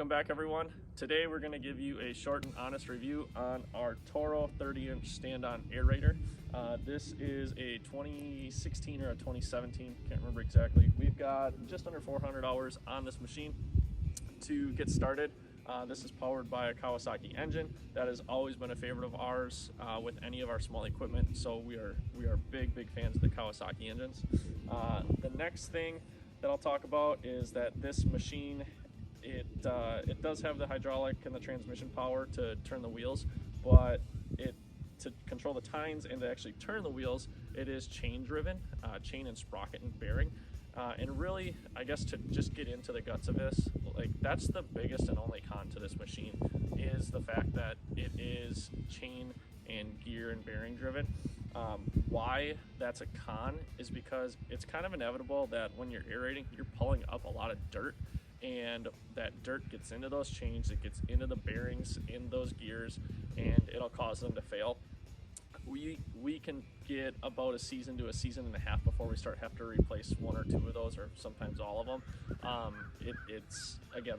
Welcome back, everyone. Today we're going to give you a short and honest review on our Toro 30-inch stand-on aerator. This is a 2016 or a 2017, can't remember exactly. We've got just under 400 hours on this machine to get started. This is powered by a Kawasaki engine. That has always been a favorite of ours with any of our small equipment, so we are big fans of the Kawasaki engines. The next thing that I'll talk about is that this machine, it does have the hydraulic and the transmission power to turn the wheels, but to control the tines and to actually turn the wheels, it is chain driven, chain and sprocket and bearing. And really, I guess to just get into the guts of this, like that's the biggest and only con to this machine, is the fact that it is chain and gear and bearing driven. Why that's a con is because it's kind of inevitable that when you're aerating, you're pulling up a lot of dirt, and that dirt gets into those chains, it gets into the bearings in those gears, and it'll cause them to fail. We can get about a season to a season and a half before we start have to replace one or two of those, or sometimes all of them. It's again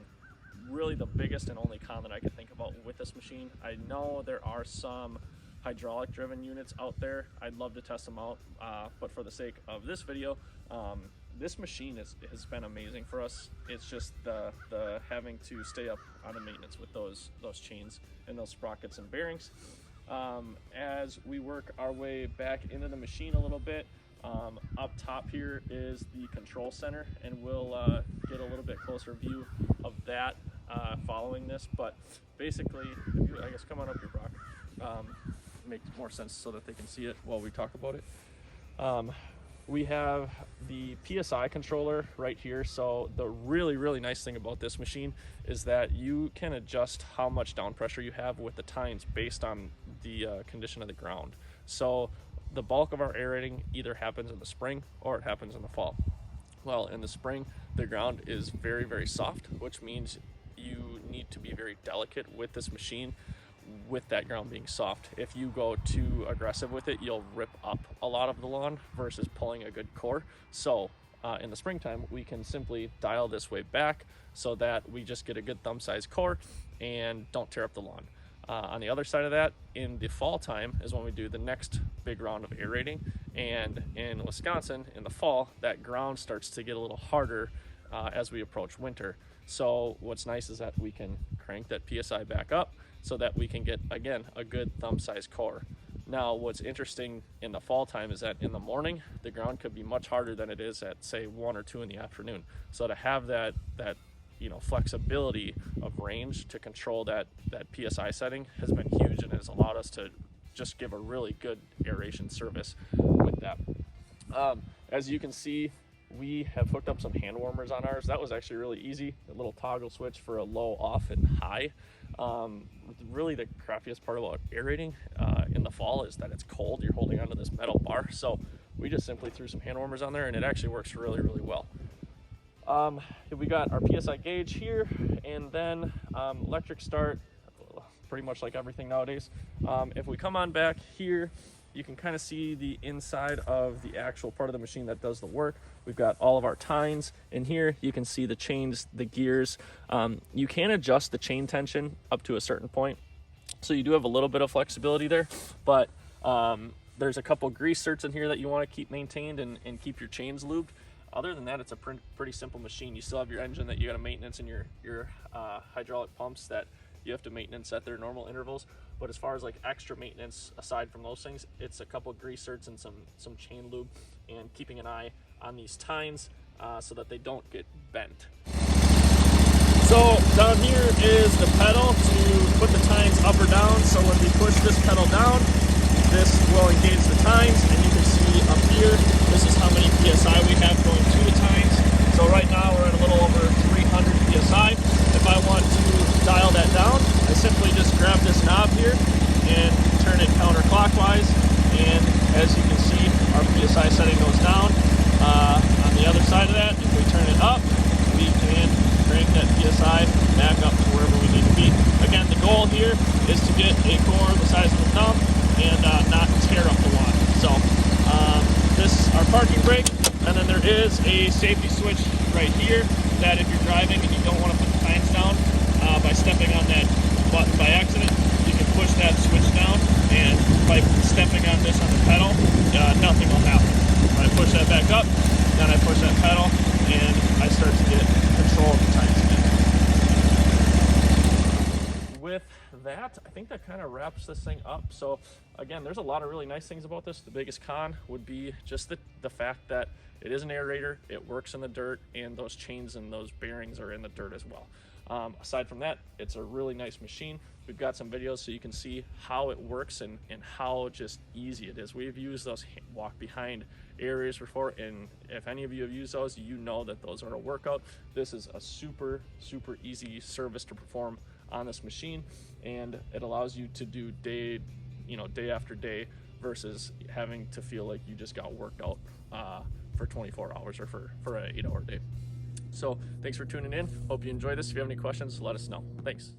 really the biggest and only con that I could think about with this machine. I know there are some hydraulic driven units out there. I'd love to test them out, but for the sake of this video, this machine has been amazing for us. It's just the having to stay up on the maintenance with those chains and those sprockets and bearings. As we work our way back into the machine a little bit, up top here is the control center, and we'll get a little bit closer view of that following this. But basically, if you, I guess, come on up here, Brock. Makes more sense so that they can see it while we talk about it. We have the PSI controller right here. So the really nice thing about this machine is that you can adjust how much down pressure you have with the tines based on the condition of the ground. So the bulk of our aerating either happens in the spring or it happens in the fall. Well, in the spring, the ground is very soft, which means you need to be very delicate with this machine with that ground being soft. If you go too aggressive with it, you'll rip up a lot of the lawn versus pulling a good core. So in the springtime, we can simply dial this way back so that we just get a good thumb size core and don't tear up the lawn. On the other side of that, in the fall time is when we do the next big round of aerating, and in Wisconsin in the fall, that ground starts to get a little harder as we approach winter. So what's nice is that we can crank that PSI back up so that we can get, again, a good thumb size core. Now, what's interesting in the fall time is that in the morning, the ground could be much harder than it is at, say, 1 or 2 in the afternoon. So to have that flexibility of range to control that PSI setting has been huge, and has allowed us to just give a really good aeration service with that. As you can see, we have hooked up some hand warmers on ours. That was actually really easy. A little toggle switch for a low, off, and high. Really the crappiest part about aerating in the fall is that it's cold. You're holding onto this metal bar. So we just simply threw some hand warmers on there, and it actually works really well. We got our PSI gauge here, and then electric start, pretty much like everything nowadays. If we come on back here, you can kind of see the inside of the actual part of the machine that does the work. We've got all of our tines in here. You can see the chains, the gears. You can adjust the chain tension up to a certain point, so you do have a little bit of flexibility there, but there's a couple grease certs in here that you want to keep maintained and keep your chains lubed. Other than that, it's a pretty simple machine. You still have your engine that you got to maintenance, and your hydraulic pumps that you have to maintenance at their normal intervals. But as far as like extra maintenance aside from those things, it's a couple grease certs and some chain lube, and keeping an eye on these tines so that they don't get bent. So down here is the pedal to put the tines up or down. So when we push this pedal down, this will engage the tines, and you can see up here, this is how many PSI we have going to the tines. So right now we're at a little over 300 PSI. If I want to dial that down, I simply just grab this knob here and turn it counterclockwise, and as you can see, our PSI setting goes down. On the other side of that, if we turn it up, we can crank that PSI back up to wherever we need to be. Again, the goal here is to get a core the size of the thumb and not tear up the lawn. So this is our parking brake, and then there is a safety switch right here that if you're driving and you don't want to put the tines down, that, I think that kind of wraps this thing up. So again, there's a lot of really nice things about this. The biggest con would be just the fact that it is an aerator, it works in the dirt, and those chains and those bearings are in the dirt as well. Aside from that, it's a really nice machine. We've got some videos so you can see how it works and how just easy it is. We've used those walk behind aerators before, and if any of you have used those, you know that those are a workout. This is a super easy service to perform on this machine, and it allows you to do day after day versus having to feel like you just got worked out for 24 hours or for an 8-hour day. So thanks for tuning in. Hope you enjoyed this. If you have any questions, let us know. Thanks.